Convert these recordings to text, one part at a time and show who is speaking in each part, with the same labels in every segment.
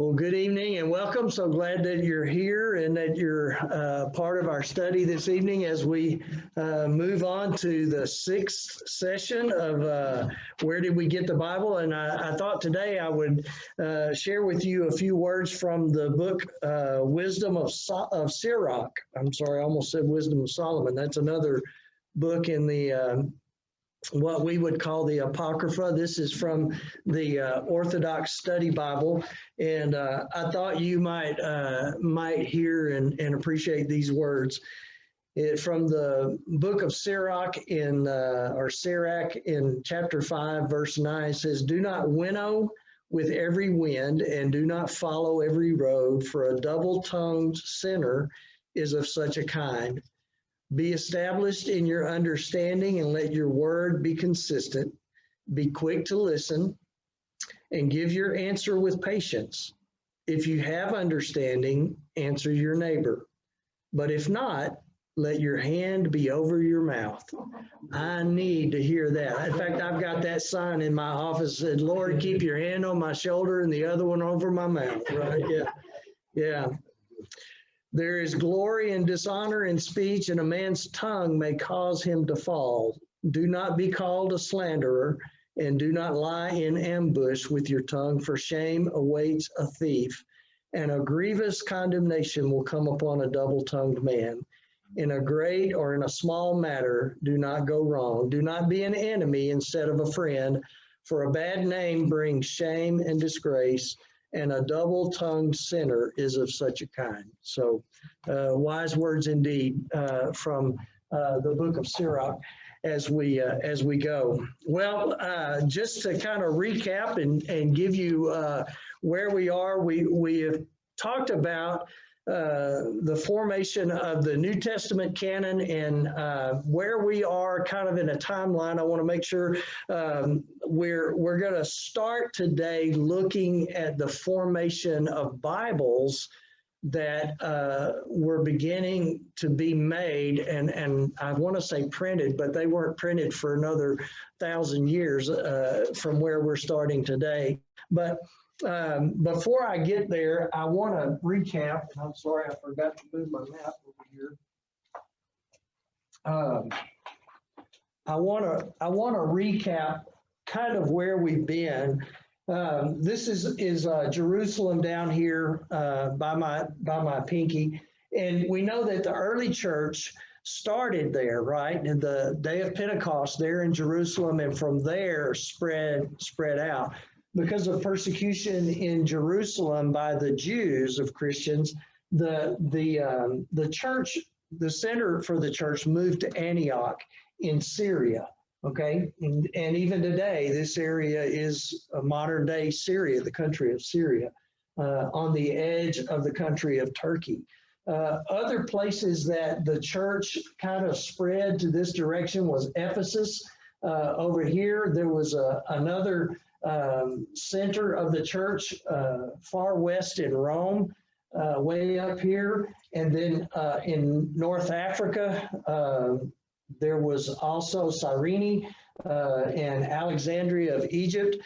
Speaker 1: Well, good evening and welcome. So glad that you're here and that you're part of our study this evening as we move on to the sixth session of Where Did We Get the Bible? And I thought today I would share with you a few words from the book Wisdom of Syriac. I'm sorry, I almost said Wisdom of Solomon. That's another book in the what we would call the Apocrypha. This is from the Orthodox Study Bible, and I thought you might hear and appreciate these words. From the book of Syriac Syriac in chapter 5, verse 9 says, "Do not winnow with every wind, and do not follow every road, for a double-tongued sinner is of such a kind. Be established in your understanding and let your word be consistent. Be quick to listen and give your answer with patience. If you have understanding, answer your neighbor. But if not, let your hand be over your mouth." I need to hear that. In fact, I've got that sign in my office that said, "Lord, keep your hand on my shoulder and the other one over my mouth," right? Yeah. "There is glory and dishonor in speech, and a man's tongue may cause him to fall. Do not be called a slanderer, and do not lie in ambush with your tongue, for shame awaits a thief, and a grievous condemnation will come upon a double-tongued man. In a great or in a small matter, do not go wrong. Do not be an enemy instead of a friend, for a bad name brings shame and disgrace, and a double-tongued sinner is of such a kind." So wise words indeed from the book of Syriac as we go. Well, just to kind of recap and give you where we are, we have talked about the formation of the New Testament canon and where we are kind of in a timeline. I want to make sure we're going to start today looking at the formation of Bibles that were beginning to be made, and I want to say printed, but they weren't printed for another 1,000 years from where we're starting today. But before I get there, I want to recap, and I'm sorry I forgot to move my map over here. I want to recap kind of where we've been. This is Jerusalem down here by my pinky, and we know that the early church started there, right? And the day of Pentecost there in Jerusalem, and from there spread out. Because of persecution in Jerusalem by the Jews of Christians, the church, the center for the church moved to Antioch in Syria. Okay, and even today, this area is a modern day Syria, the country of Syria, on the edge of the country of Turkey. Other places that the church kind of spread to this direction was Ephesus. Over here, there was another center of the church far west in Rome, way up here. And then in North Africa, there was also Cyrene and Alexandria of Egypt.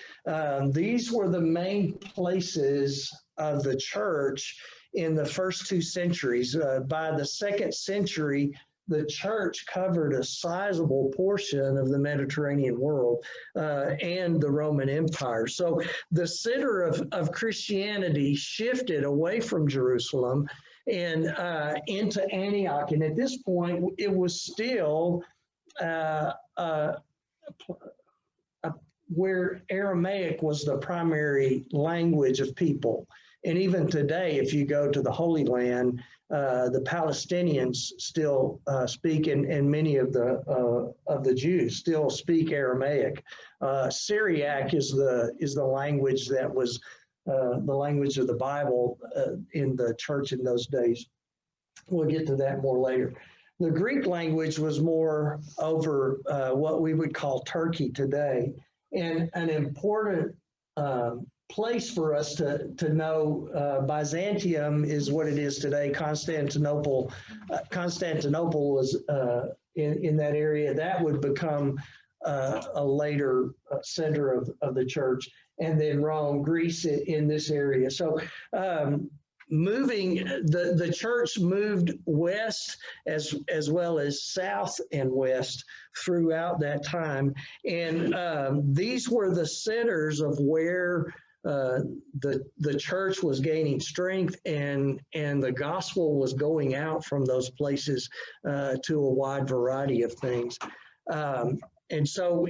Speaker 1: These were the main places of the church in the first 2 centuries. By the 2nd century, the church covered a sizable portion of the Mediterranean world and the Roman Empire. So the center of Christianity shifted away from Jerusalem and into Antioch. And at this point, it was still where Aramaic was the primary language of people. And even today, if you go to the Holy Land, the Palestinians still speak, and many of the Jews still speak Aramaic. Syriac is the language that was the language of the Bible in the church in those days. We'll get to that more later. The Greek language was more over what we would call Turkey today, and an important place for us to know. Byzantium is what it is today. Constantinople was in that area. That would become a later center of the church. and then Rome, Greece in this area. So moving, the church moved west as well as south and west throughout that time. And these were the centers of where the church was gaining strength, and the gospel was going out from those places to a wide variety of things. And so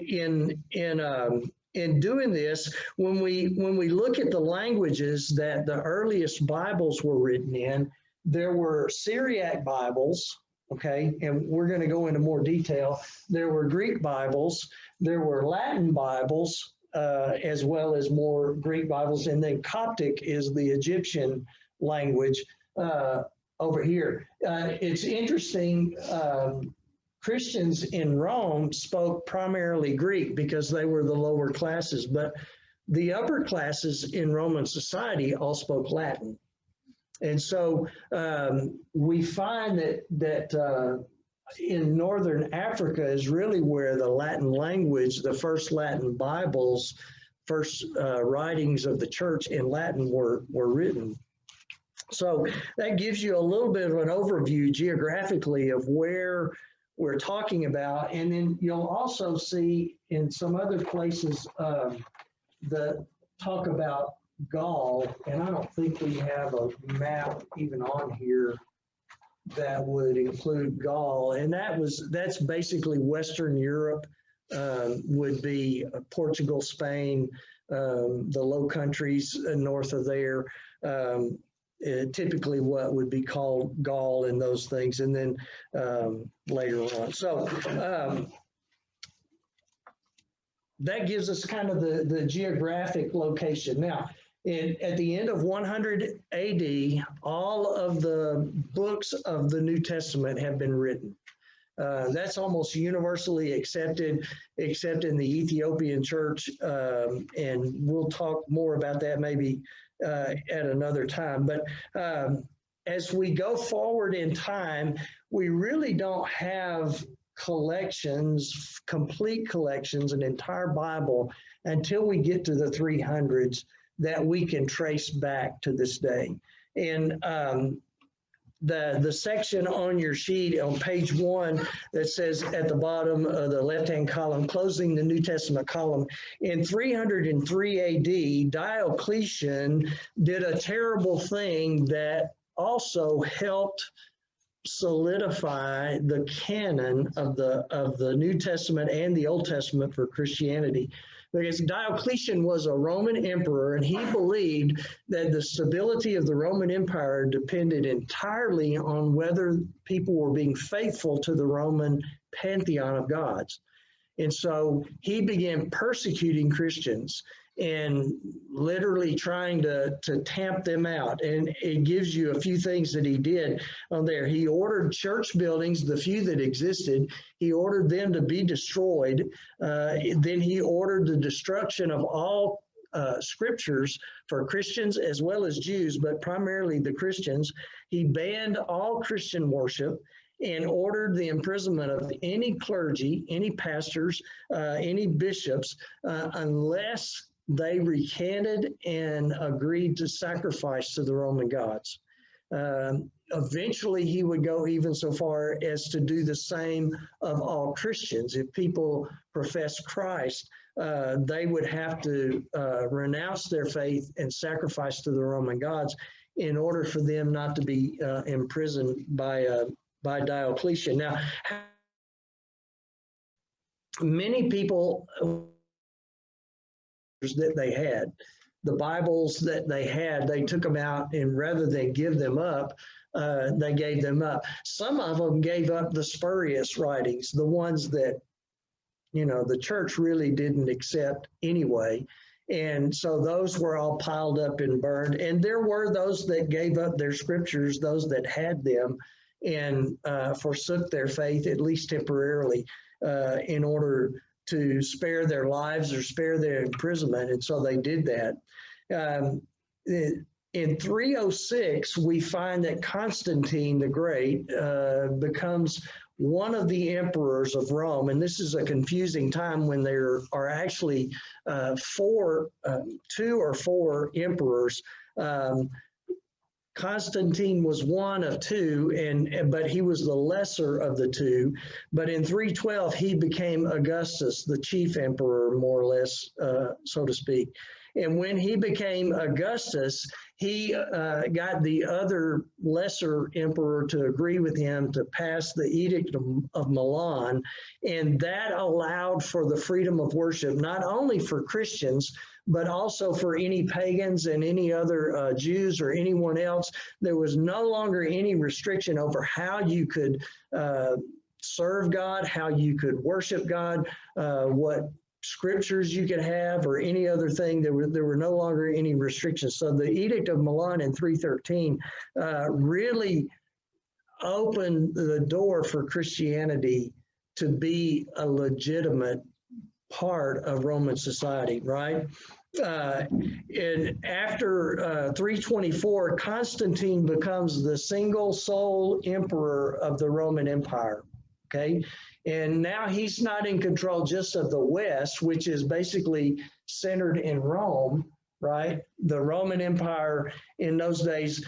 Speaker 1: in doing this, when we look at the languages that the earliest Bibles were written in, there were Syriac Bibles, okay, and we're going to go into more detail. There were Greek Bibles, there were Latin Bibles, as well as more Greek Bibles, and then Coptic is the Egyptian language over here. It's interesting, Christians in Rome spoke primarily Greek because they were the lower classes, but the upper classes in Roman society all spoke Latin. And so we find that in Northern Africa is really where the Latin language, the first Latin Bibles, first writings of the church in Latin were written. So that gives you a little bit of an overview geographically of where we're talking about. And then you'll also see in some other places the talk about Gaul, and I don't think we have a map even on here that would include Gaul, and that's basically Western Europe, would be Portugal, Spain, the Low Countries north of there, typically what would be called Gaul and those things, and then later on. So that gives us kind of the geographic location. Now, at the end of 100 AD, all of the books of the New Testament have been written. That's almost universally accepted, except in the Ethiopian church, and we'll talk more about that maybe at another time. But as we go forward in time, we really don't have collections, complete collections, an entire Bible, until we get to the 300s that we can trace back to this day. And the section on your sheet on page 1 that says at the bottom of the left-hand column, closing the New Testament column, in 303 AD, Diocletian did a terrible thing that also helped solidify the canon of the New Testament and the Old Testament for Christianity. Because Diocletian was a Roman emperor, and he believed that the stability of the Roman Empire depended entirely on whether people were being faithful to the Roman pantheon of gods. And so he began persecuting Christians and literally trying to tamp them out. And it gives you a few things that he did on there. He ordered church buildings, the few that existed, he ordered them to be destroyed. Then he ordered the destruction of all scriptures for Christians as well as Jews, but primarily the Christians. He banned all Christian worship and ordered the imprisonment of any clergy, any pastors, any bishops, unless they recanted and agreed to sacrifice to the Roman gods. Eventually, he would go even so far as to do the same of all Christians. If people profess Christ, they would have to renounce their faith and sacrifice to the Roman gods in order for them not to be imprisoned by Diocletian. Now, many people that they had, the Bibles that they had, they took them out, and rather than give them up, they gave them up. Some of them gave up the spurious writings, the ones that, you know, the church really didn't accept anyway. And so those were all piled up and burned. And there were those that gave up their scriptures, those that had them, and forsook their faith, at least temporarily, in order to spare their lives or spare their imprisonment. And so they did that. In 306, we find that Constantine the Great becomes one of the emperors of Rome, and this is a confusing time when there are actually two or four emperors. Constantine was one of two, but he was the lesser of the two. But in 312, he became Augustus, the chief emperor, more or less, so to speak. And when he became Augustus, he got the other lesser emperor to agree with him to pass the Edict of Milan. And that allowed for the freedom of worship, not only for Christians, but also for any pagans and any other Jews or anyone else. There was no longer any restriction over how you could serve God, how you could worship God, what scriptures you could have, or any other thing. There were no longer any restrictions. So the Edict of Milan in 313 really opened the door for Christianity to be a legitimate part of Roman society, right? And after 324, Constantine becomes the single sole emperor of the Roman Empire, okay? And now he's not in control just of the West, which is basically centered in Rome, right? The Roman Empire in those days,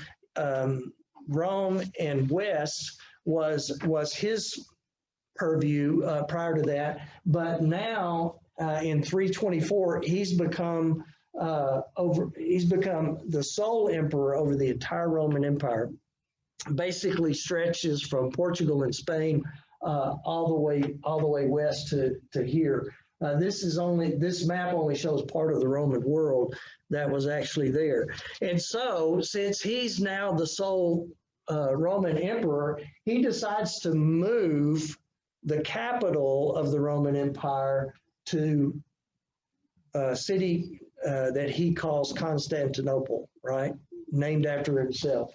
Speaker 1: Rome and West was his purview prior to that. But now in 324, he's become the sole emperor over the entire Roman Empire. Basically stretches from Portugal and Spain all the way west to here. This map only shows part of the Roman world that was actually there. And so, since he's now the sole Roman emperor, he decides to move the capital of the Roman Empire to a city that he calls Constantinople, right? Named after himself.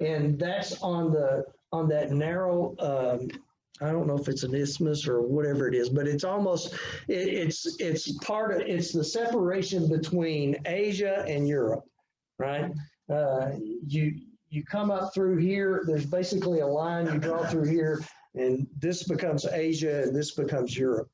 Speaker 1: And that's on that narrow, I don't know if it's an isthmus or whatever it is, but it's almost, it's the separation between Asia and Europe, right? You come up through here, there's basically a line you draw through here, and this becomes Asia and this becomes Europe.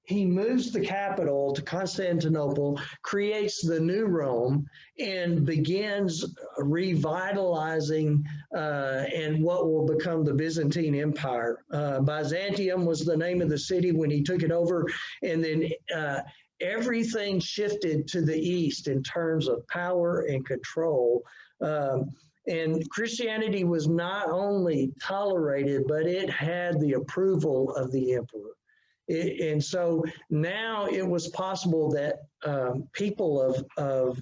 Speaker 1: He moves the capital to Constantinople, creates the new Rome, and begins revitalizing and what will become the Byzantine Empire. Byzantium was the name of the city when he took it over, and then everything shifted to the east in terms of power and control. And Christianity was not only tolerated, but it had the approval of the emperor. And so now it was possible that people of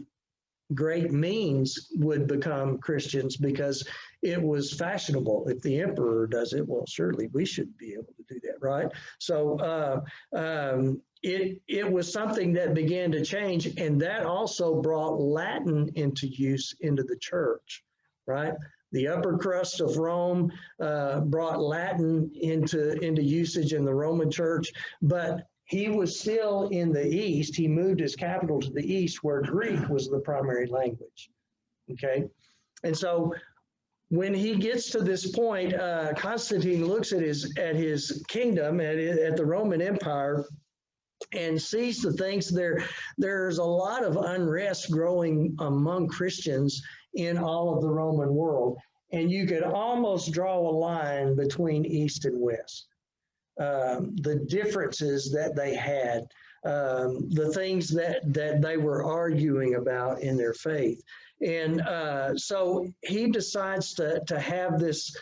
Speaker 1: great means would become Christians because it was fashionable. If the emperor does it, well, surely we should be able to do that, right? So it was something that began to change, and that also brought Latin into use into the church, right? The upper crust of Rome brought Latin into usage in the Roman church, but he was still in the east. He moved his capital to the east where Greek was the primary language, okay? And so when he gets to this point, Constantine looks at his kingdom, at the Roman Empire, and sees the things there's a lot of unrest growing among Christians in all of the Roman world. And you could almost draw a line between East and West. The differences that they had, the things that they were arguing about in their faith. And so he decides to have this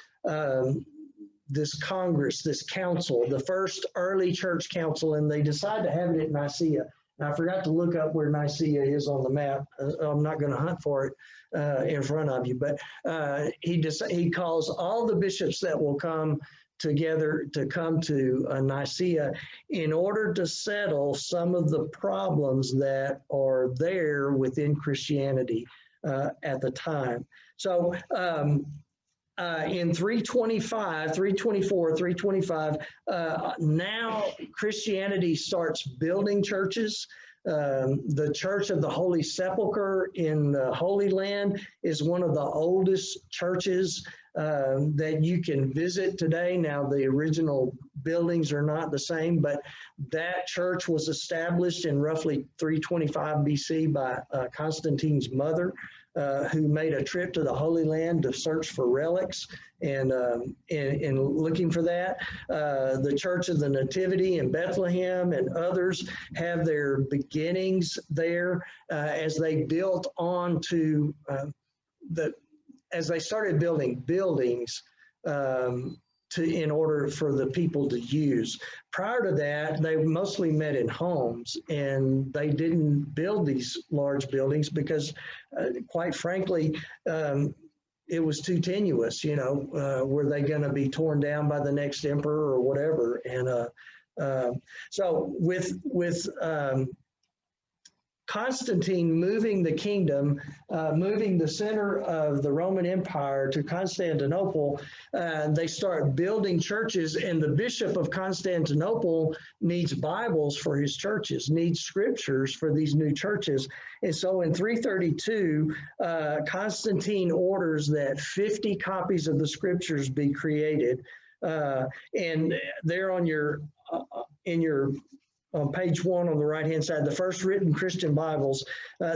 Speaker 1: Congress, this council, the first early church council, and they decide to have it at Nicaea. And I forgot to look up where Nicaea is on the map. I'm not going to hunt for it in front of you, but he calls all the bishops that will come together to come to Nicaea in order to settle some of the problems that are there within Christianity at the time. So in 325, 324, 325, now Christianity starts building churches. The Church of the Holy Sepulchre in the Holy Land is one of the oldest churches that you can visit today. Now, the original buildings are not the same, but that church was established in roughly 325 BC by Constantine's mother, who made a trip to the Holy Land to search for relics and looking for that. The Church of the Nativity in Bethlehem and others have their beginnings there as they built on to as they started building buildings in order for the people to use. Prior to that, they mostly met in homes, and they didn't build these large buildings because, quite frankly, it was too tenuous. Were they going to be torn down by the next emperor or whatever? And so with Constantine moving the kingdom, moving the center of the Roman Empire to Constantinople, they start building churches, and the bishop of Constantinople needs Bibles for his churches, needs scriptures for these new churches. And so in 332, Constantine orders that 50 copies of the scriptures be created. And there on on page 1 on the right-hand side, the first written Christian Bibles.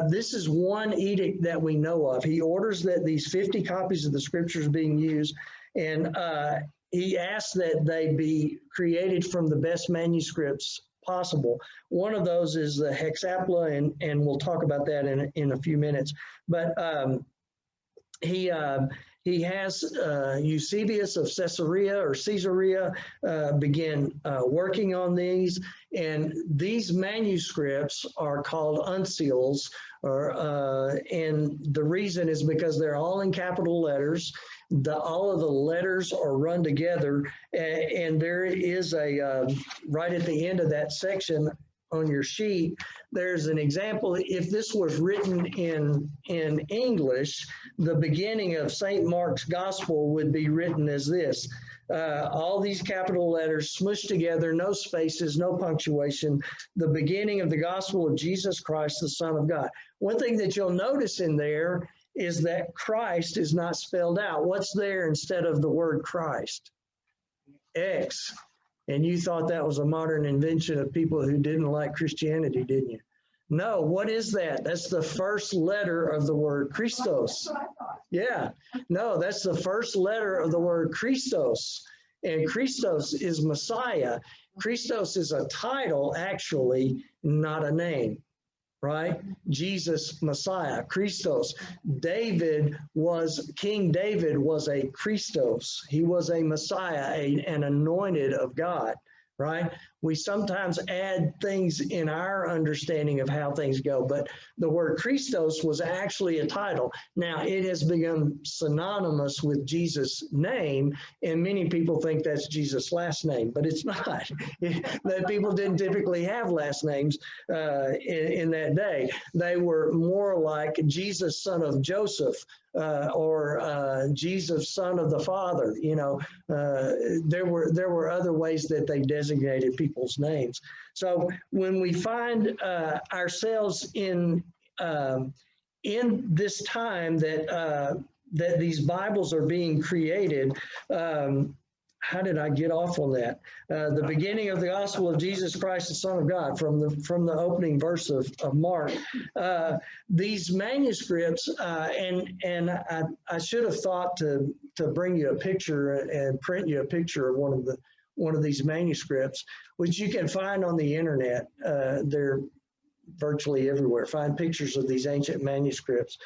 Speaker 1: This is one edict that we know of. He orders that these 50 copies of the scriptures being used, and he asks that they be created from the best manuscripts possible. One of those is the Hexaplan, and we'll talk about that in a few minutes. But he has Eusebius of Caesarea begin working on these, and these manuscripts are called Unsealed, and the reason is because they're all in capital letters. All of the letters are run together, and there is right at the end of that section on your sheet, there's an example. If this was written in English, the beginning of St. Mark's Gospel would be written as this. All these capital letters smushed together, no spaces, no punctuation, the beginning of the Gospel of Jesus Christ, the Son of God. One thing that you'll notice in there is that Christ is not spelled out. What's there instead of the word Christ? X. And you thought that was a modern invention of people who didn't like Christianity, didn't you? No, what is that? That's the first letter of the word Christos. Yeah, no, that's the first letter of the word Christos. And Christos is Messiah. Christos is a title, actually, not a name, right? Jesus, Messiah, Christos. King David was a Christos. He was a Messiah, an anointed of God, right? We sometimes add things in our understanding of how things go, but the word Christos was actually a title. Now, it has become synonymous with Jesus' name, and many people think that's Jesus' last name, but it's not. That people didn't typically have last names in that day. They were more like Jesus, son of Joseph, or Jesus, son of the Father. There were other ways that they designated people's names. So when we find ourselves in this time that these Bibles are being created, how did I get off on that? The beginning of the gospel of Jesus Christ, the Son of God, from the opening verse of Mark. These manuscripts, and I should have thought to bring you a picture and print you a picture of one of these manuscripts, which you can find on the internet. They're virtually everywhere. Find pictures of these ancient manuscripts.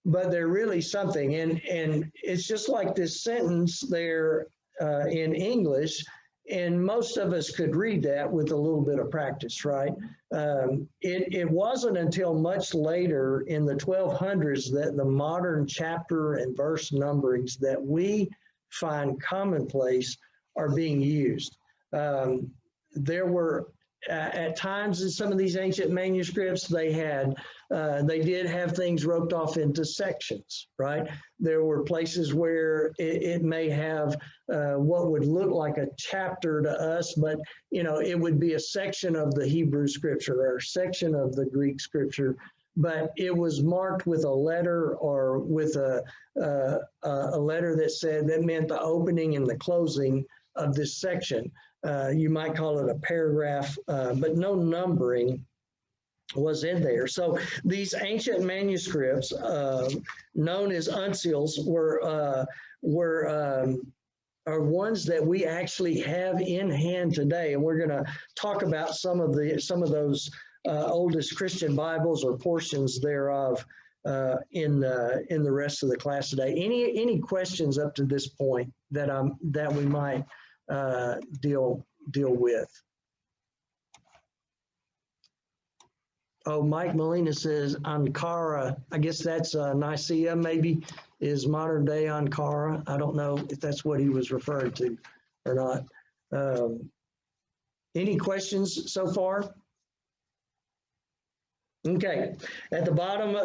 Speaker 1: But they're really something, and it's just like this sentence there in English, and most of us could read that with a little bit of practice, right? It wasn't until much later in the 1200s that the modern chapter and verse numberings that we find commonplace are being used. There were at times in some of these ancient manuscripts, they did have things roped off into sections, right? There were places where it may have what would look like a chapter to us, but it would be a section of the Hebrew scripture or a section of the Greek scripture. but it was marked with a letter or with a letter that said that meant the opening and the closing of this section. You might call it a paragraph, but no numbering was in there. So these ancient manuscripts, known as Unseals, are ones that we actually have in hand today, and we're going to talk about some of those oldest Christian Bibles or portions thereof in the rest of the class today. Any questions up to this point that we might deal with? Oh, Mike Molina says Ankara. I guess that's Nicaea, maybe, is modern day Ankara. I don't know if that's what he was referring to or not. Any questions so far? Okay, at the bottom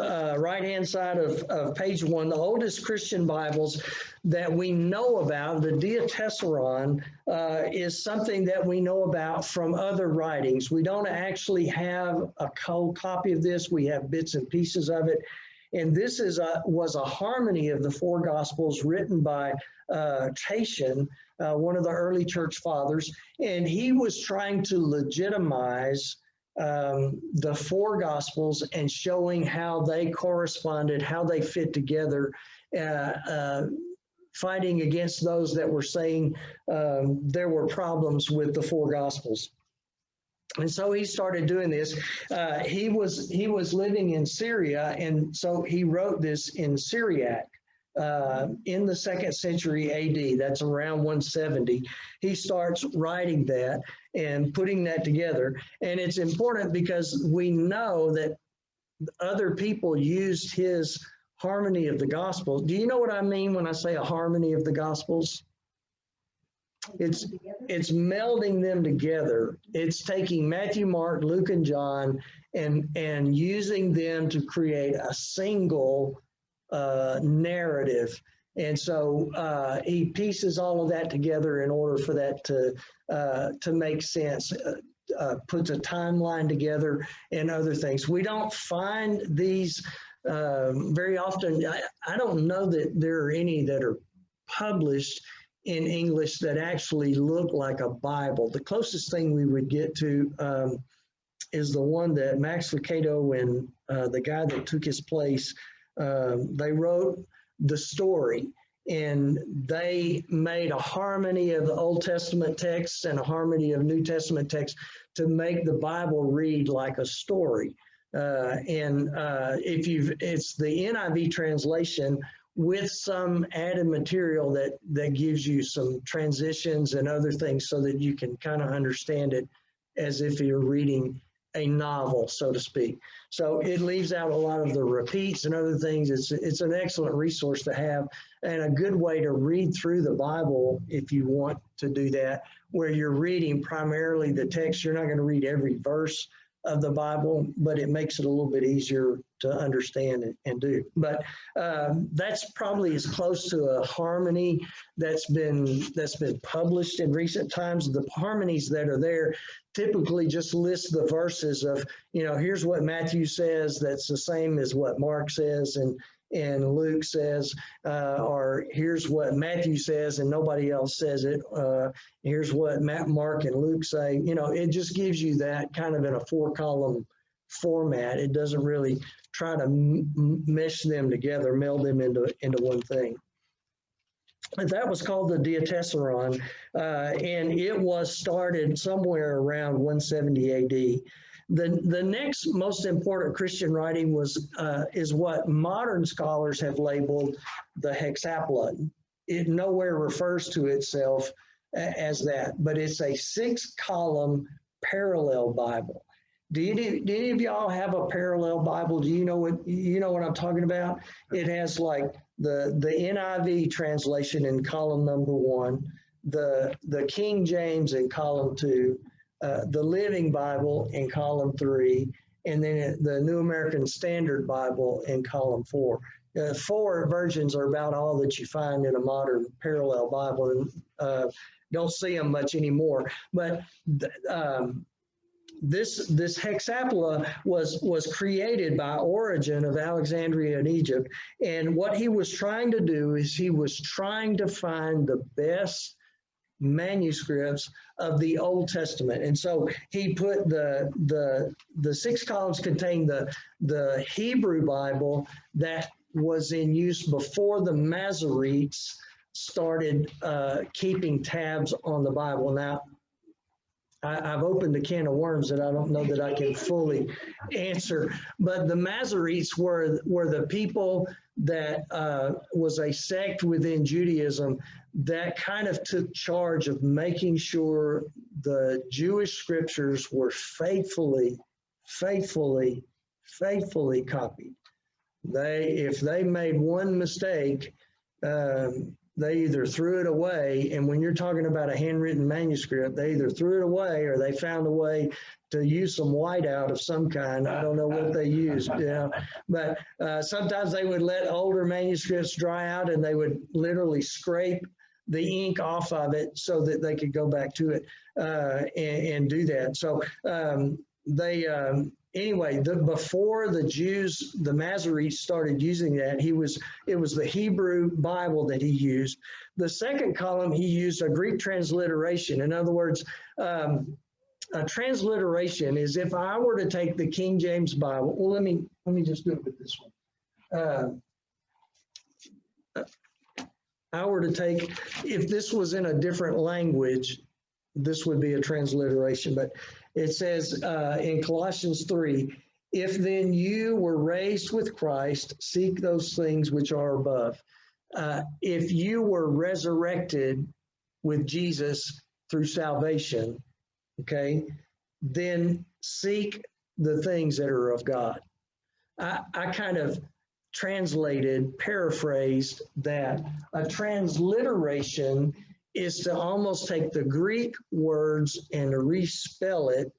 Speaker 1: right-hand side of page 1, the oldest Christian Bibles that we know about, the Diatesseron, is something that we know about from other writings. We don't actually have a whole copy of this. We have bits and pieces of it. And this was a harmony of the 4 Gospels written by Tatian, one of the early church fathers, and he was trying to legitimize the 4 Gospels and showing how they corresponded, how they fit together, fighting against those that were saying there were problems with the 4 Gospels. And so he started doing this. He was living in Syria, and so he wrote this in Syriac in the 2nd century AD. That's around 170. He starts writing that and putting that together. And it's important because we know that other people used his harmony of the Gospels. Do you know what I mean when I say a harmony of the Gospels? It's melding them together. It's taking Matthew, Mark, Luke, and John and using them to create a single narrative. And so he pieces all of that together in order for that to make sense, puts a timeline together and other things. We don't find these very often. I don't know that there are any that are published in English that actually look like a Bible. The closest thing we would get to is the one that Max Lucado and the guy that took his place, they wrote the story, and they made a harmony of the Old Testament texts and a harmony of New Testament texts to make the Bible read like a story. It's the NIV translation with some added material that gives you some transitions and other things so that you can kind of understand it as if you're reading a novel, so to speak. So it leaves out a lot of the repeats and other things. It's an excellent resource to have and a good way to read through the Bible if you want to do that, where you're reading primarily the text. You're not going to read every verse of the Bible, but it makes it a little bit easier to understand and do. But that's probably as close to a harmony that's been published in recent times. The harmonies that are there typically just list the verses of, here's what Matthew says that's the same as what Mark says and Luke says, or here's what Matthew says and nobody else says it. Here's what Mark and Luke say. It just gives you that kind of in a 4-column format. It doesn't really try to mesh them together, meld them into one thing. That was called the Diatesseron, and it was started somewhere around 170 AD. The next most important Christian writing is what modern scholars have labeled the Hexaplan. It nowhere refers to itself as that, but it's a 6-column parallel Bible. Do any of y'all have a parallel Bible? Do you know what I'm talking about? It has like the NIV translation in column number 1, the King James in column 2, the Living Bible in column 3, and then the New American Standard Bible in column 4. 4 versions are about all that you find in a modern parallel Bible, and don't see them much anymore. But this Hexapla was created by Origen of Alexandria in Egypt. And what he was trying to do is he was trying to find the best manuscripts of the Old Testament. And so he put the 6 columns contain the Hebrew Bible that was in use before the Masoretes started keeping tabs on the Bible. Now, I've opened a can of worms that I don't know that I can fully answer, but the Masoretes were the people that was a sect within Judaism that kind of took charge of making sure the Jewish scriptures were faithfully copied. If they made one mistake, they either threw it away, and when you're talking about a handwritten manuscript, they either threw it away or they found a way to use some whiteout of some kind. I don't know what they used, you know, but sometimes they would let older manuscripts dry out and they would literally scrape the ink off of it so that they could go back to it and do that. So anyway, before the Jews, the Masoretes started using that, it was the Hebrew Bible that he used. The second column, he used a Greek transliteration. In other words, a transliteration is if I were to take the King James Bible. Well, let me just do it with this one. I were to take, if this was in a different language, this would be a transliteration, but it says in Colossians 3, if then you were raised with Christ, seek those things which are above. If you were resurrected with Jesus through salvation, okay, then seek the things that are of God. I kind of paraphrased that a transliteration is to almost take the Greek words and to respell it,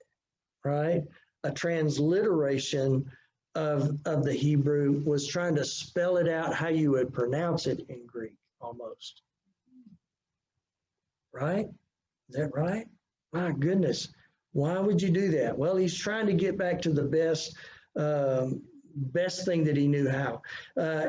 Speaker 1: right? A transliteration of the Hebrew was trying to spell it out how you would pronounce it in Greek, almost. Right? Is that right? My goodness. Why would you do that? Well, he's trying to get back to the best thing that he knew how.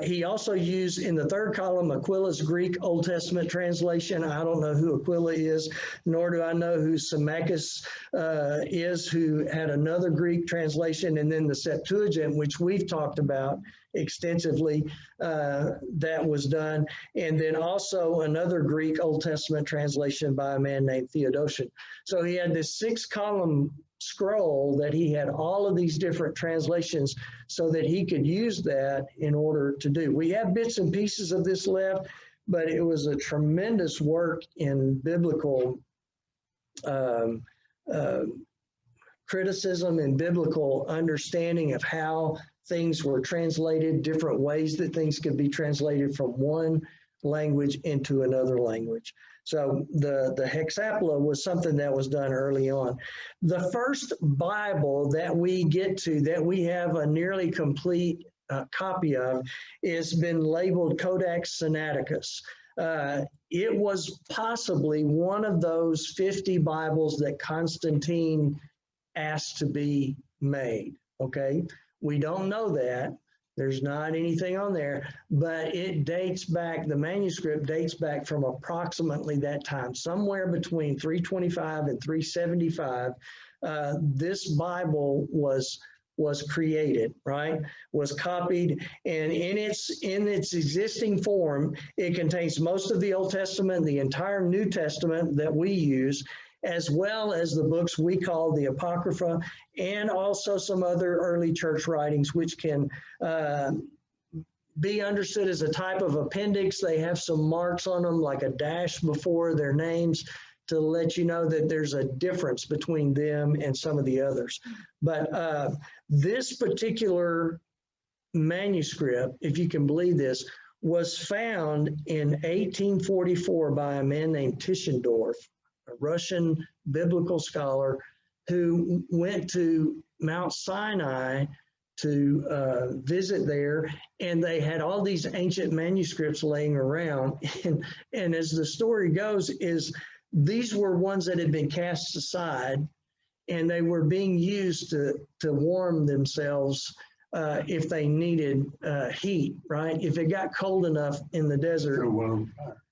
Speaker 1: He also used in the third column Aquila's Greek Old Testament translation. I don't know who Aquila is, nor do I know who Symmachus is, who had another Greek translation, and then the Septuagint, which we've talked about extensively, that was done, and then also another Greek Old Testament translation by a man named Theodotion. So he had this 6-column scroll that he had all of these different translations so that he could use that in order to do. We have bits and pieces of this left, but it was a tremendous work in biblical criticism and biblical understanding of how things were translated, different ways that things could be translated from one language into another language. So the Hexapla was something that was done early on. The first Bible that we get to, that we have a nearly complete copy of, has been labeled Codex Synapticus. It was possibly one of those 50 Bibles that Constantine asked to be made, okay? We don't know that. There's not anything on there, but it dates back, the manuscript dates back from approximately that time, somewhere between 325 and 375. This Bible was created, right? Was copied, and in its existing form, it contains most of the Old Testament, the entire New Testament that we use, as well as the books we call the Apocrypha, and also some other early church writings, which can be understood as a type of appendix. They have some marks on them, like a dash before their names, to let you know that there's a difference between them and some of the others. But this particular manuscript, if you can believe this, was found in 1844 by a man named Tischendorf, a Russian biblical scholar who went to Mount Sinai to visit there, and they had all these ancient manuscripts laying around. And as the story goes, is these were ones that had been cast aside, and they were being used to warm themselves if they needed heat, right? If it got cold enough in the desert.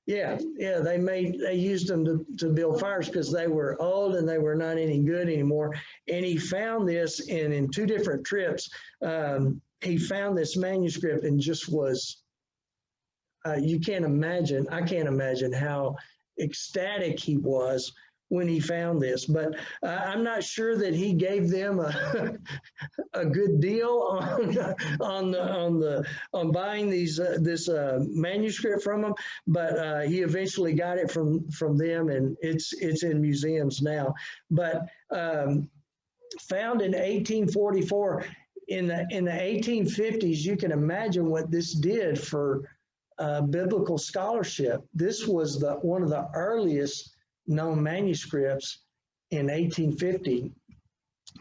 Speaker 1: Yeah, they used them to build fires because they were old and they were not any good anymore. And he found this, and in 2 different trips, he found this manuscript and just was, you can't imagine, I can't imagine how ecstatic he was when he found this. But I'm not sure that he gave them a good deal on buying this manuscript from them. But he eventually got it from them, and it's in museums now. But found in 1844, in the 1850s, you can imagine what this did for biblical scholarship. This was one of the earliest known manuscripts in 1850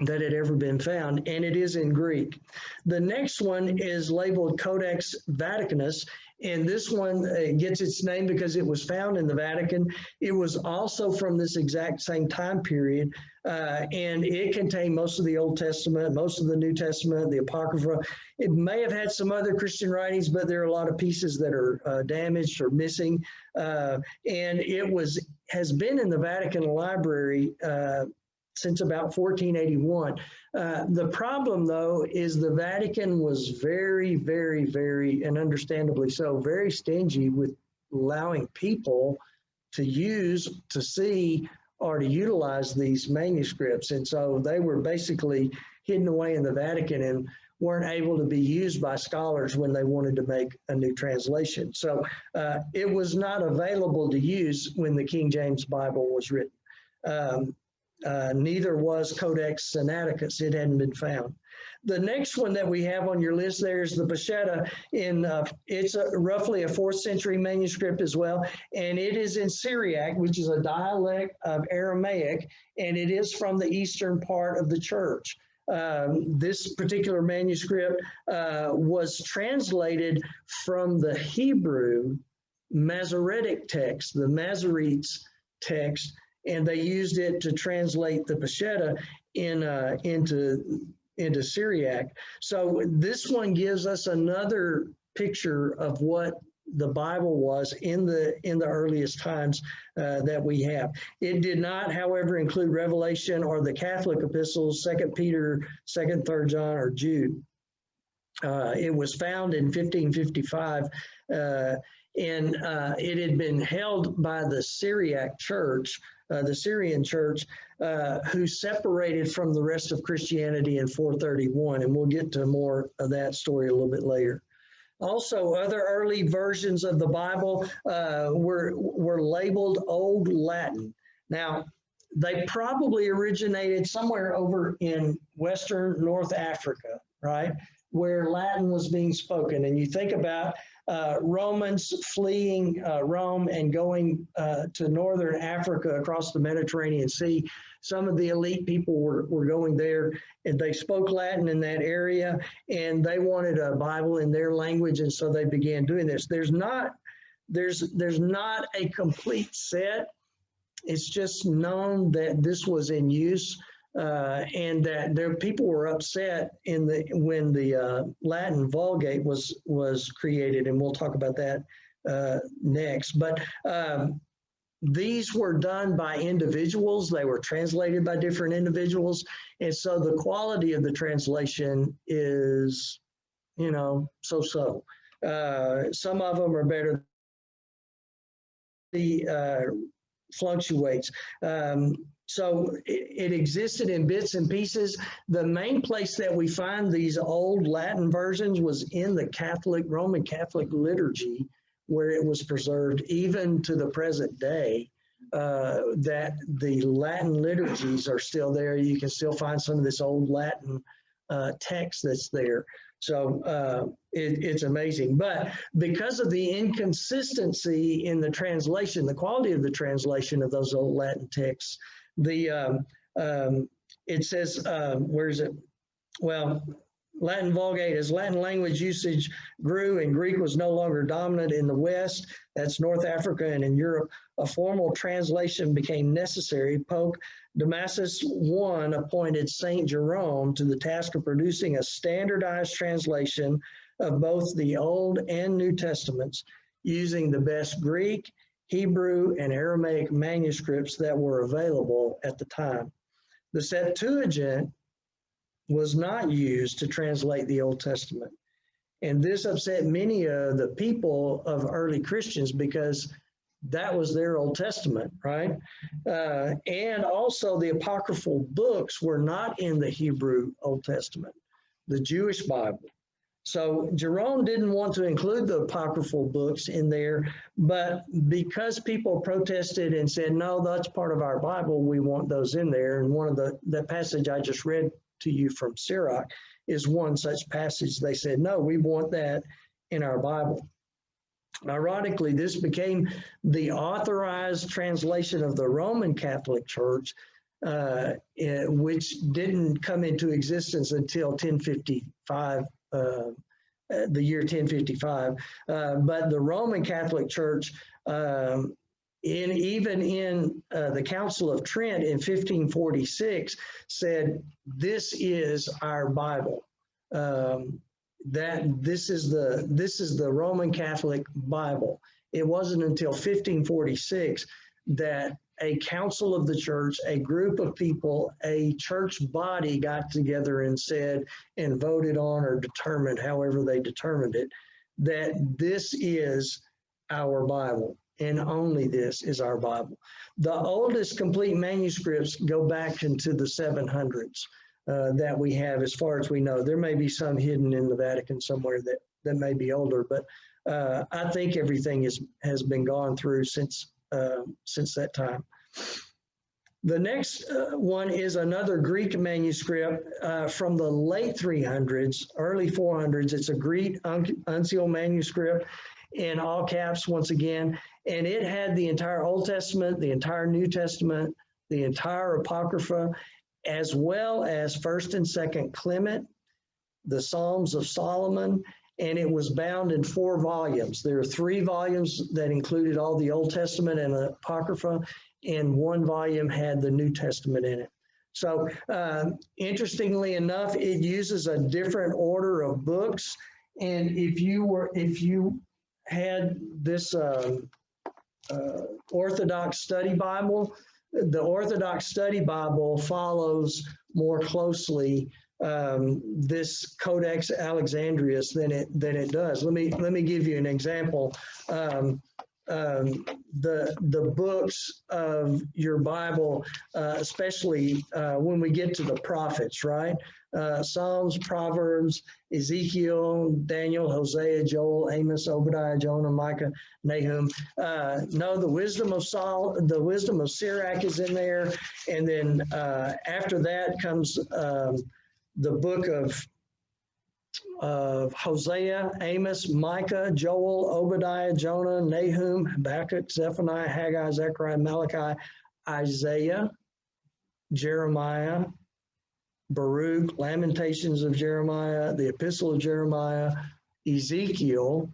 Speaker 1: that had ever been found, and it is in Greek. The next one is labeled Codex Vaticanus, and this one gets its name because it was found in the Vatican. It was also from this exact same time period, and it contained most of the Old Testament, most of the New Testament, the Apocrypha. It may have had some other Christian writings, but there are a lot of pieces that are damaged or missing, and it has been in the Vatican Library since about 1481. The problem, though, is the Vatican was very, very, very, and understandably so, very stingy with allowing people to use, to see, or to utilize these manuscripts. And so they were basically hidden away in the Vatican and weren't able to be used by scholars when they wanted to make a new translation. So it was not available to use when the King James Bible was written. Neither was Codex Synapticus. It hadn't been found. The next one that we have on your list there is the Peshitta. It's roughly a 4th century manuscript as well, and it is in Syriac, which is a dialect of Aramaic, and it is from the eastern part of the church. This particular manuscript was translated from the Hebrew Masoretic text, the Masoretes text, and they used it to translate the Peshitta into Syriac. So this one gives us another picture of what the Bible was in the earliest times that we have. It did not, however, include Revelation or the Catholic epistles, 2 Peter, 2nd, 3rd John, or Jude. It was found in 1555, and it had been held by the Syriac church, the Syrian church, who separated from the rest of Christianity in 431, and we'll get to more of that story a little bit later. Also, other early versions of the Bible were labeled Old Latin. Now, they probably originated somewhere over in Western North Africa, right, where Latin was being spoken. And you think about Romans fleeing Rome and going to Northern Africa across the Mediterranean Sea. Some of the elite people were going there, and they spoke Latin in that area, and they wanted a Bible in their language, and so they began doing this. There's not a complete set. It's just known that this was in use, and that people were upset when the Latin Vulgate was created, and we'll talk about that next. But these were done by individuals. They were translated by different individuals, and so the quality of the translation is, so-so. Some of them are better. Fluctuates. So it existed in bits and pieces. The main place that we find these old Latin versions was in the Roman Catholic liturgy, where it was preserved even to the present day, that the Latin liturgies are still there. You can still find some of this old Latin text that's there. So it's amazing. But because of the inconsistency in the translation, the quality of the translation of those old Latin texts, it says, where is it? Well, Latin Vulgate. As Latin language usage grew and Greek was no longer dominant in the West, that's North Africa and in Europe, a formal translation became necessary. Pope Damasus I appointed St. Jerome to the task of producing a standardized translation of both the Old and New Testaments using the best Greek, Hebrew, and Aramaic manuscripts that were available at the time. The Septuagint was not used to translate the Old Testament. And this upset many of the people of early Christians because that was their Old Testament, right? And also the apocryphal books were not in the Hebrew Old Testament, the Jewish Bible. So Jerome didn't want to include the apocryphal books in there, but because people protested and said, no, that's part of our Bible, we want those in there. And one of the passage I just read to you from Syriac is one such passage. They said, no, we want that in our Bible. Ironically, this became the authorized translation of the Roman Catholic Church, which didn't come into existence until 1055. The year 1055, but the Roman Catholic Church, even in the Council of Trent in 1546, said this is our Bible. That this is the Roman Catholic Bible. It wasn't until 1546 that a council of the church, a group of people, a church body got together and said and voted on or determined, however they determined it, that this is our Bible and only this is our Bible. The oldest complete manuscripts go back into the 700s that we have as far as we know. There may be some hidden in the Vatican somewhere that may be older, but I think everything has been gone through since that time. The next one is another Greek manuscript from the late 300s, early 400s. It's a Greek unsealed manuscript in all caps once again, and it had the entire Old Testament, the entire New Testament, the entire Apocrypha, as well as 1st and 2nd Clement, the Psalms of Solomon, and it was bound in 4 volumes. There are 3 volumes that included all the Old Testament and the Apocrypha, and 1 volume had the New Testament in it. So interestingly enough, it uses a different order of books. And if you had this Orthodox Study Bible, the Orthodox Study Bible follows more closely this Codex Alexandrinus than it does. Let me give you an example. The books of your Bible, especially when we get to the prophets, right? Psalms, Proverbs, Ezekiel, Daniel, Hosea, Joel, Amos, Obadiah, Jonah, Micah, Nahum. No, the wisdom of Syriac is in there, and then after that comes the book of Hosea, Amos, Micah, Joel, Obadiah, Jonah, Nahum, Habakkuk, Zephaniah, Haggai, Zechariah, Malachi, Isaiah, Jeremiah, Baruch, Lamentations of Jeremiah, the Epistle of Jeremiah, Ezekiel,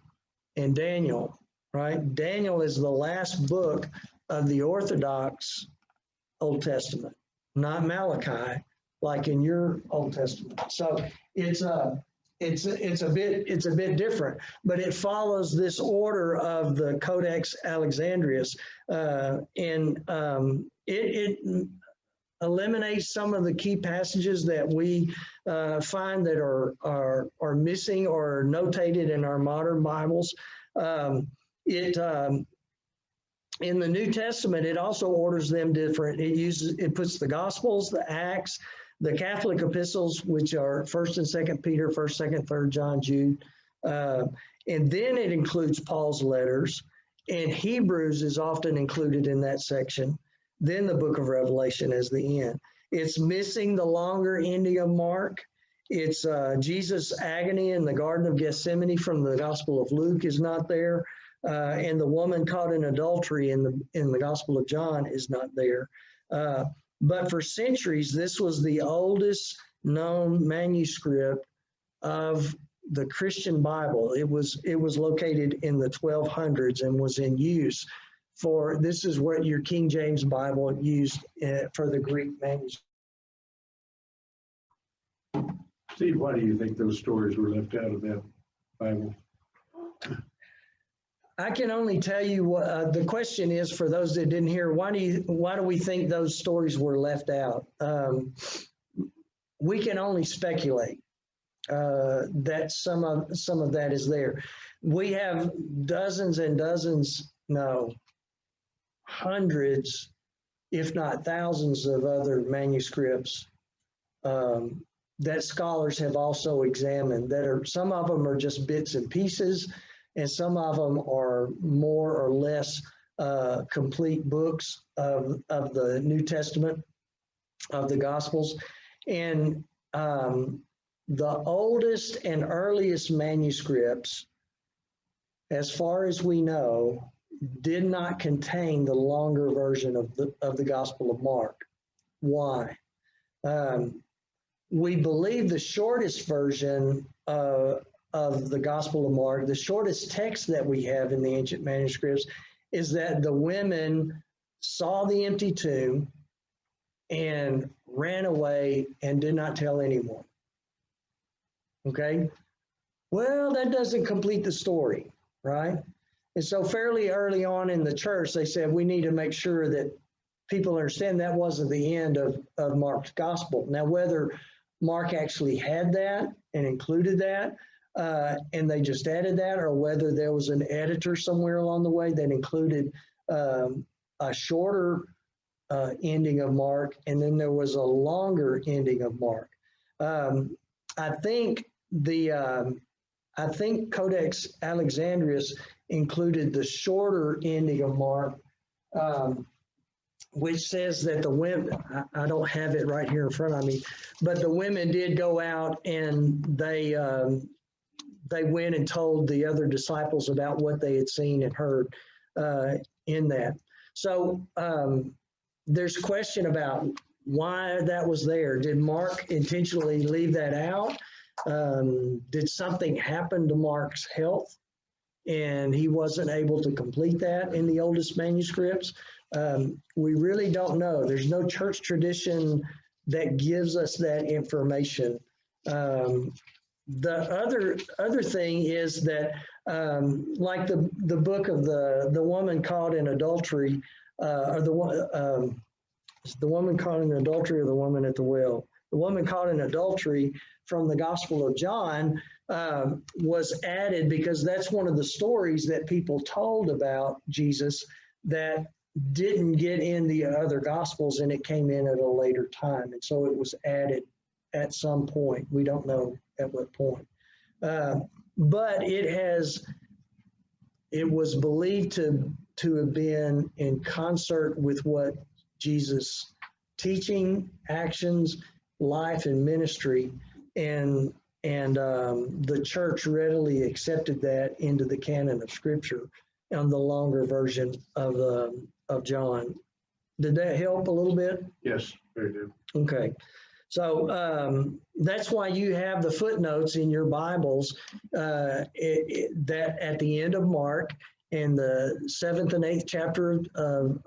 Speaker 1: and Daniel, right? Daniel is the last book of the Orthodox Old Testament, not Malachi, like in your Old Testament. So it's a bit different, but it follows this order of the Codex Alexandrinus, and it eliminates some of the key passages that we find that are missing or notated in our modern Bibles. In the New Testament, it also orders them different. It puts the Gospels, the Acts, the Catholic epistles, which are 1st and 2nd Peter, 1st, 2nd, 3rd John, Jude, and then it includes Paul's letters, and Hebrews is often included in that section. Then the book of Revelation as the end. It's missing the longer ending of Mark. It's Jesus' agony in the Garden of Gethsemane from the Gospel of Luke is not there, and the woman caught in adultery in the Gospel of John is not there. But for centuries, this was the oldest known manuscript of the Christian Bible. It was located in the 1200s and was in use for, this is what your King James Bible used for the Greek manuscript.
Speaker 2: Steve, why do you think those stories were left out of that Bible?
Speaker 1: I can only tell you what the question is for those that didn't hear. Why do we think those stories were left out? We can only speculate that some of that is there. We have dozens and dozens, no, hundreds, if not thousands of other manuscripts that scholars have also examined, that are, some of them are just bits and pieces, and some of them are more or less complete books of the New Testament, of the Gospels. And the oldest and earliest manuscripts, as far as we know, did not contain the longer version of the Gospel of Mark. Why? We believe the shortest version of the Gospel of Mark, the shortest text that we have in the ancient manuscripts, is that the women saw the empty tomb and ran away and did not tell anyone. Okay? Well, that doesn't complete the story, right? And so fairly early on in the church, they said, we need to make sure that people understand that wasn't the end of Mark's gospel. Now, whether Mark actually had that and included that, and they just added that, or whether there was an editor somewhere along the way that included a shorter ending of Mark, and then there was a longer ending of Mark. I think Codex Alexandrinus included the shorter ending of Mark, which says that the women, I don't have it right here in front of me, but the women did go out and they went and told the other disciples about what they had seen and heard in that. So there's question about why that was there. Did Mark intentionally leave that out? Did something happen to Mark's health and he wasn't able to complete that in the oldest manuscripts? We really don't know. There's no church tradition that gives us that information. The other thing is that, like the book of the woman caught in adultery, or the woman caught in adultery, or the woman at the well. The woman caught in adultery from the Gospel of John was added because that's one of the stories that people told about Jesus that didn't get in the other Gospels, and it came in at a later time. And so it was added at some point. We don't know at what point. But it was believed to have been in concert with what Jesus' teaching, actions, life, and ministry, and the church readily accepted that into the canon of Scripture on the longer version of John. Did that help a little bit?
Speaker 2: Yes, very good.
Speaker 1: Okay. So that's why you have the footnotes in your Bibles that at the end of Mark and the 7th and 8th chapter of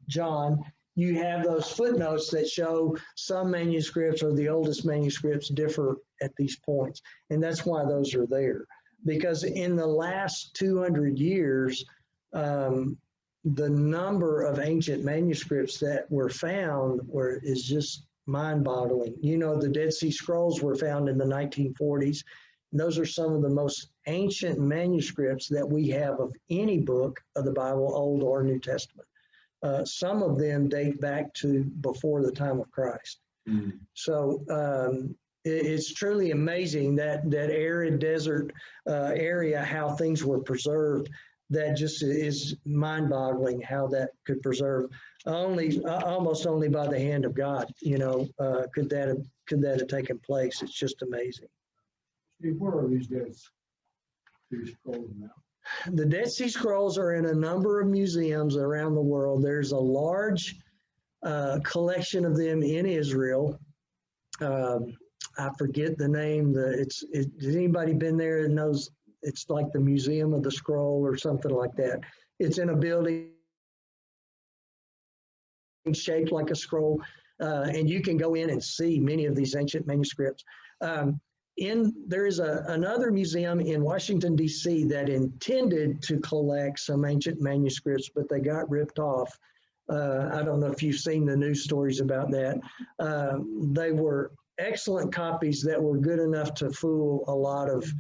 Speaker 1: John, you have those footnotes that show some manuscripts or the oldest manuscripts differ at these points. And that's why those are there. Because in the last 200 years, the number of ancient manuscripts that were found is just mind-boggling. You know, the Dead Sea Scrolls were found in the 1940s. And those are some of the most ancient manuscripts that we have of any book of the Bible, Old or New Testament. Some of them date back to before the time of Christ. Mm. So it's truly amazing that arid desert area, how things were preserved. That just is mind-boggling how that could preserve almost only by the hand of God. You know, could that have taken place? It's just amazing.
Speaker 2: Steve, where are these Dead Sea Scrolls now?
Speaker 1: The Dead Sea Scrolls are in a number of museums around the world. There's a large collection of them in Israel. I forget the name. Has anybody been there and knows? It's like the Museum of the Scroll or something like that. It's in a building shaped like a scroll, and you can go in and see many of these ancient manuscripts. There is another museum in Washington, D.C. that intended to collect some ancient manuscripts, but they got ripped off. I don't know if you've seen the news stories about that. They were excellent copies that were good enough to fool a lot of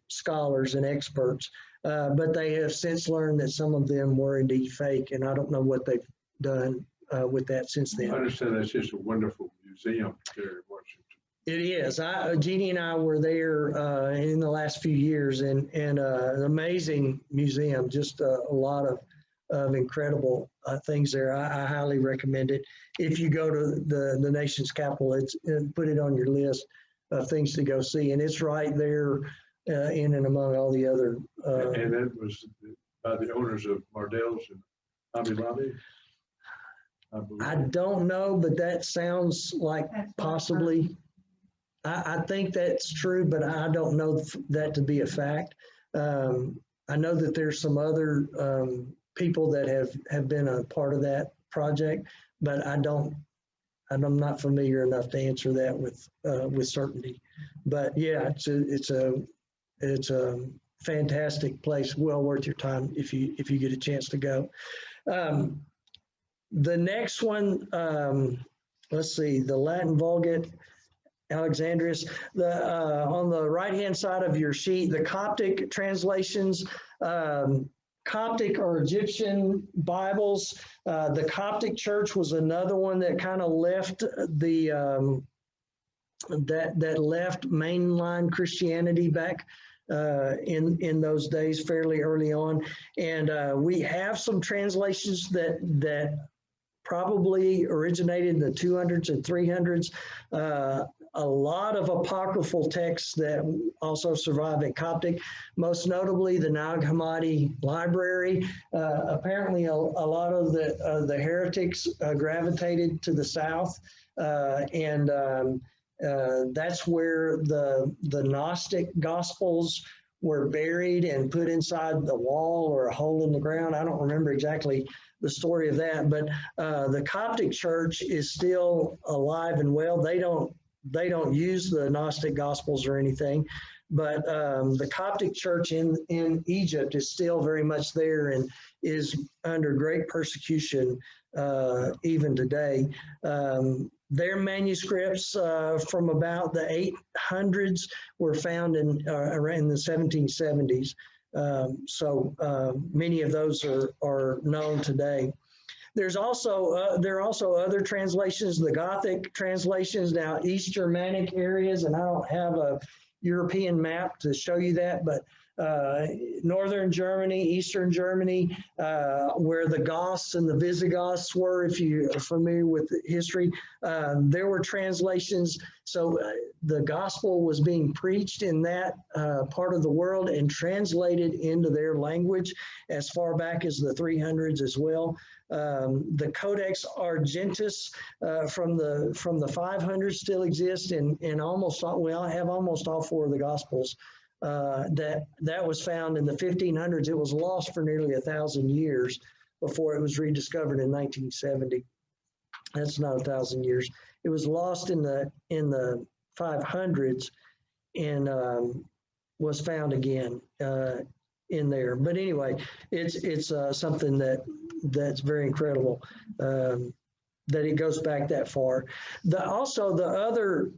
Speaker 1: scholars and experts, but they have since learned that some of them were indeed fake, and I don't know what they've done with that since then.
Speaker 2: I understand that's just a wonderful museum there in Washington.
Speaker 1: It is. Jeannie and I were there in the last few years, and an amazing museum, just a lot of incredible things there. I highly recommend it. If you go to the nation's capital, put it on your list of things to go see, and it's right there in and among all the other.
Speaker 2: And that was by the owners of Mardel's and Hobby Lobby?
Speaker 1: I don't know, but that sounds like possibly. I think that's true, but I don't know that to be a fact. I know that there's some other people that have been a part of that project, but I'm not familiar enough to answer that with certainty. But yeah, it's a fantastic place, well worth your time if you get a chance to go. The next one, let's see, the Latin Vulgate, Alexandrinus. On the right-hand side of your sheet, the Coptic translations, Coptic or Egyptian Bibles. The Coptic Church was another one that kind of left that left mainline Christianity back in those days, fairly early on. And we have some translations that probably originated in the 200s and 300s. A lot of apocryphal texts that also survive in Coptic, most notably the Nag Hammadi Library. Apparently, a lot of the heretics gravitated to the south, and that's where the Gnostic Gospels were buried and put inside the wall or a hole in the ground. I don't remember exactly the story of that, but the Coptic Church is still alive and well. They don't use the Gnostic Gospels or anything, but the Coptic Church in Egypt is still very much there and is under great persecution even today. Their manuscripts from about the 800s were found around the 1770s. So many of those are known today. There are also other translations, the Gothic translations, now East Germanic areas, and I don't have a European map to show you that, but Northern Germany, Eastern Germany, where the Goths and the Visigoths were, if you are familiar with the history, there were translations. So the gospel was being preached in that part of the world and translated into their language as far back as the 300s as well. The Codex Argentis from the 500s still exists, and almost all, well, I have almost all four of the Gospels. That was found in the 1500s. It was lost for nearly 1,000 years before it was rediscovered in 1970. That's not 1,000 years. It was lost in the 500s and was found again in there. But anyway, it's something that's very incredible that it goes back that far. Also, the other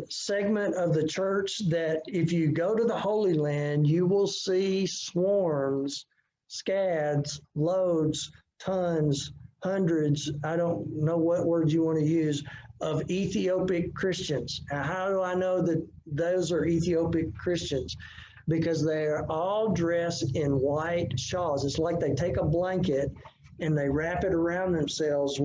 Speaker 1: segment of the church that if you go to the Holy Land, you will see swarms, scads, loads, tons, hundreds, I don't know what words you want to use, of Ethiopic Christians. Now, how do I know that those are Ethiopic Christians? Because they're all dressed in white shawls. It's like they take a blanket and they wrap it around themselves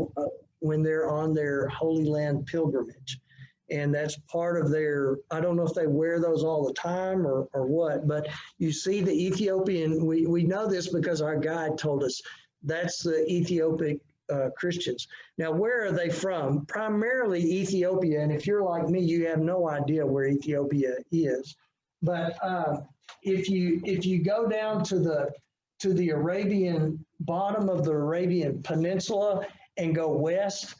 Speaker 1: when they're on their Holy Land pilgrimage. And that's part of their, I don't know if they wear those all the time or what, but you see the Ethiopian, we know this because our guide told us, that's the Ethiopic Christians. Now, where are they from? Primarily Ethiopia. And if you're like me, you have no idea where Ethiopia is. But if you go down to the Arabian bottom of the Arabian Peninsula and go west,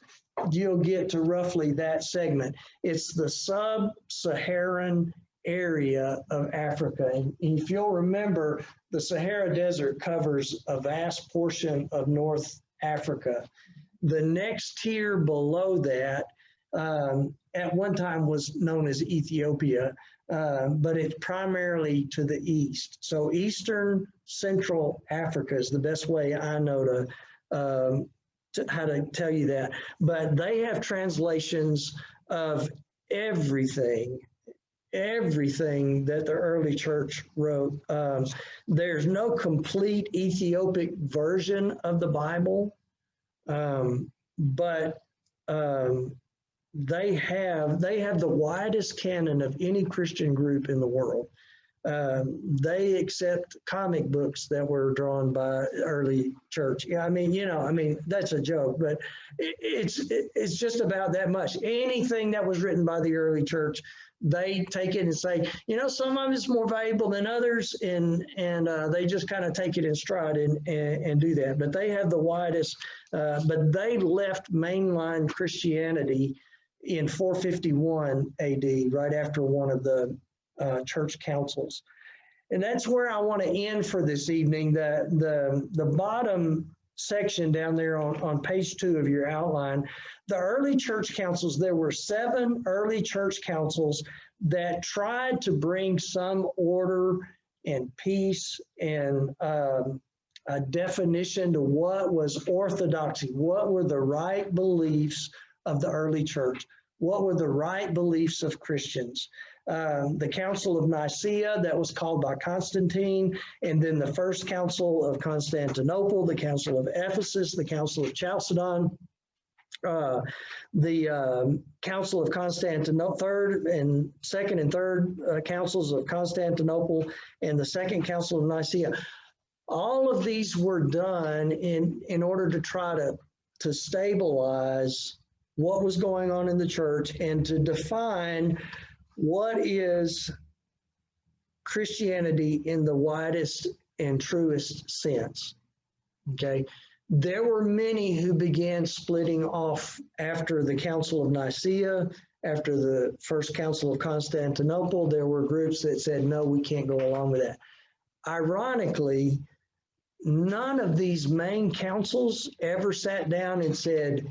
Speaker 1: you'll get to roughly that segment. It's the sub-Saharan area of Africa. And if you'll remember, the Sahara Desert covers a vast portion of North Africa. The next tier below that at one time was known as Ethiopia, but it's primarily to the east. So Eastern Central Africa is the best way I know to how to tell you that. But they have translations of everything that the early church wrote. There's no complete Ethiopic version of the Bible, but they have the widest canon of any Christian group in the world. They accept comic books that were drawn by early church. Yeah, I mean, that's a joke, but it's just about that much. Anything that was written by the early church, they take it and say, some of it's more valuable than others, and they just kind of take it in stride and do that. But they have the widest, but they left mainline Christianity in 451 AD, right after one of the church councils. And that's where I want to end for this evening. The bottom section down there on page 2 of your outline, the early church councils, there were 7 early church councils that tried to bring some order and peace and a definition to what was orthodoxy, what were the right beliefs of the early church, what were the right beliefs of Christians. The Council of Nicaea, that was called by Constantine, and then the First Council of Constantinople, the Council of Ephesus, the Council of Chalcedon, the Council of Constantinople, third and second and third councils of Constantinople, and the Second Council of Nicaea. All of these were done in order to try to stabilize what was going on in the church and to define what is Christianity in the widest and truest sense. Okay. There were many who began splitting off after the Council of Nicaea, after the First Council of Constantinople. There were groups that said, no, we can't go along with that. Ironically, none of these main councils ever sat down and said,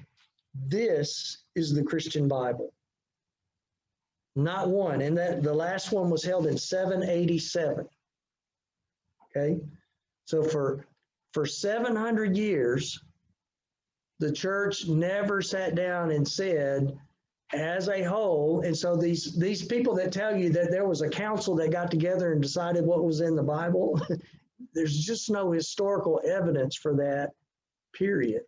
Speaker 1: this is the Christian Bible. Not one. And that the last one was held in 787. Okay. So for 700 years, the church never sat down and said, as a whole, and so these people that tell you that there was a council that got together and decided what was in the Bible, there's just no historical evidence for that, period.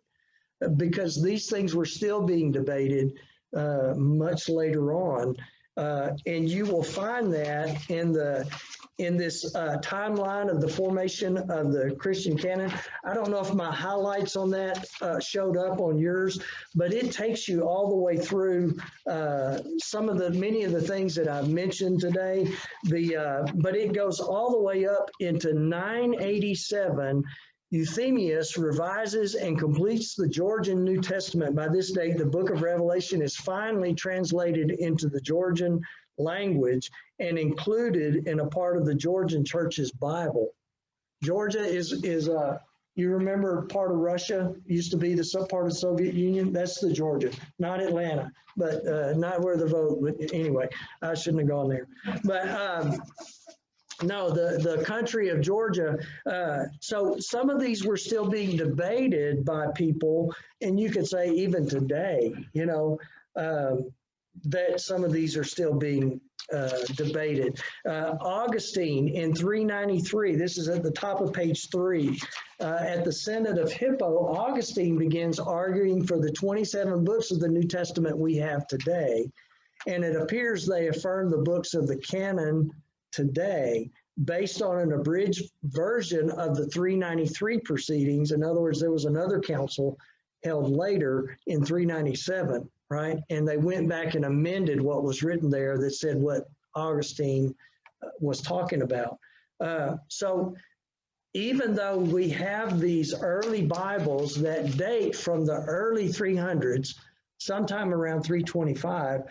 Speaker 1: Because these things were still being debated much later on. And you will find that in this timeline of the formation of the Christian canon. I don't know if my highlights on that showed up on yours, but it takes you all the way through many of the things that I've mentioned today. But it goes all the way up into 987. Euthemius revises and completes the Georgian New Testament. By this date, the book of Revelation is finally translated into the Georgian language and included in a part of the Georgian church's Bible. Georgia is you remember part of Russia used to be the part of the Soviet Union? That's the Georgia, not Atlanta, but not where the vote, but anyway, I shouldn't have gone there. But no, the country of Georgia. So some of these were still being debated by people, and you could say even today, that some of these are still being debated. Augustine in 393, this is at the top of page 3, at the Synod of Hippo, Augustine begins arguing for the 27 books of the New Testament we have today. And it appears they affirm the books of the Canon today based on an abridged version of the 393 proceedings. In other words, there was another council held later in 397, right? And they went back and amended what was written there that said what Augustine was talking about. So even though we have these early Bibles that date from the early 300s, sometime around 325,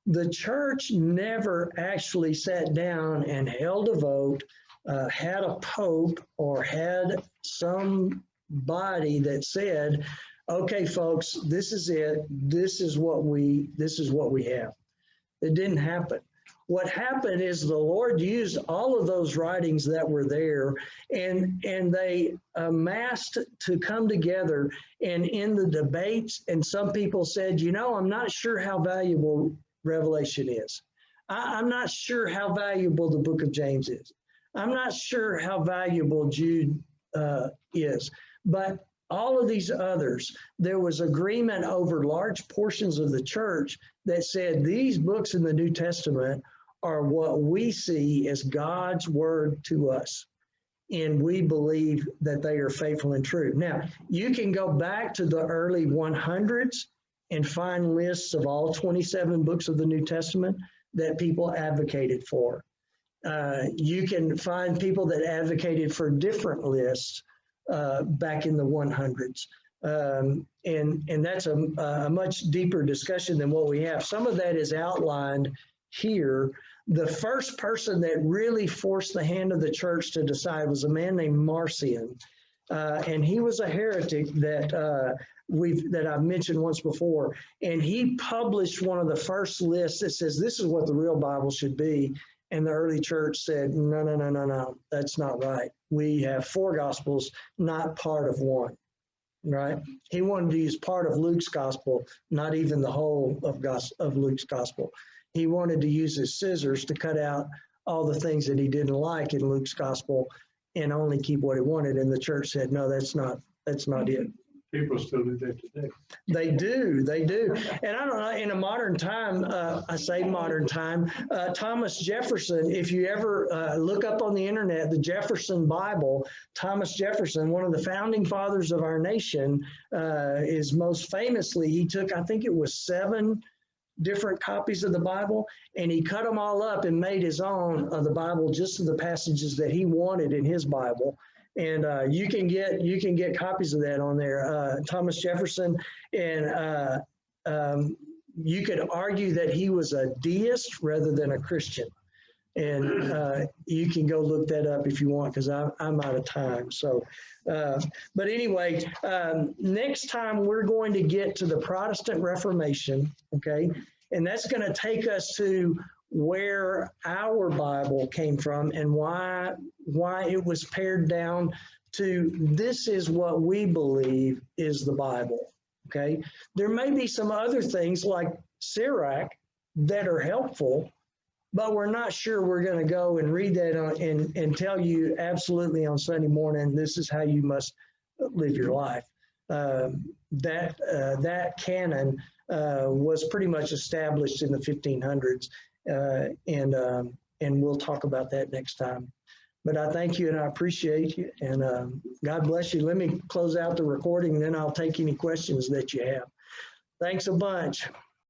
Speaker 1: the church never actually sat down and held a vote, had a pope, or had somebody that said, okay, folks, this is it. This is what we have. It didn't happen. What happened is the Lord used all of those writings that were there, and they amassed to come together. And in the debates, and some people said, you know, I'm not sure how valuable Revelation is. I'm not sure how valuable the book of James is. I'm not sure how valuable Jude is. But all of these others, there was agreement over large portions of the church that said these books in the New Testament are what we see as God's word to us. And we believe that they are faithful and true. Now, you can go back to the early 100s and find lists of all 27 books of the New Testament that people advocated for. You can find people that advocated for different lists back in the 100s. And that's a much deeper discussion than what we have. Some of that is outlined here. The first person that really forced the hand of the church to decide was a man named Marcion. And he was a heretic that I've mentioned once before. And he published one of the first lists that says this is what the real Bible should be. And the early church said, no, that's not right. We have 4 gospels, not part of one, right? He wanted to use part of Luke's gospel, not even the whole of Luke's gospel. He wanted to use his scissors to cut out all the things that he didn't like in Luke's gospel and only keep what he wanted. And the church said, no, that's not it.
Speaker 2: People still do that today.
Speaker 1: They do. And I don't know, in a modern time, I say modern time, Thomas Jefferson, if you ever look up on the internet, the Jefferson Bible, Thomas Jefferson, one of the founding fathers of our nation, is most famously, he took, I think it was 7 different copies of the Bible, and he cut them all up and made his own of the Bible, just of the passages that he wanted in his Bible. And you can get copies of that on there. Thomas Jefferson, and you could argue that he was a deist rather than a Christian. And you can go look that up if you want, because I'm out of time. So, but anyway, next time we're going to get to the Protestant Reformation, okay? And that's going to take us to where our Bible came from and why it was pared down to this is what we believe is the Bible, okay? There may be some other things like Syriac that are helpful, but we're not sure we're going to go and read that and tell you absolutely on Sunday morning, this is how you must live your life. That canon was pretty much established in the 1500s. And we'll talk about that next time. But I thank you and I appreciate you, and God bless you. Let me close out the recording, then I'll take any questions that you have. Thanks a bunch.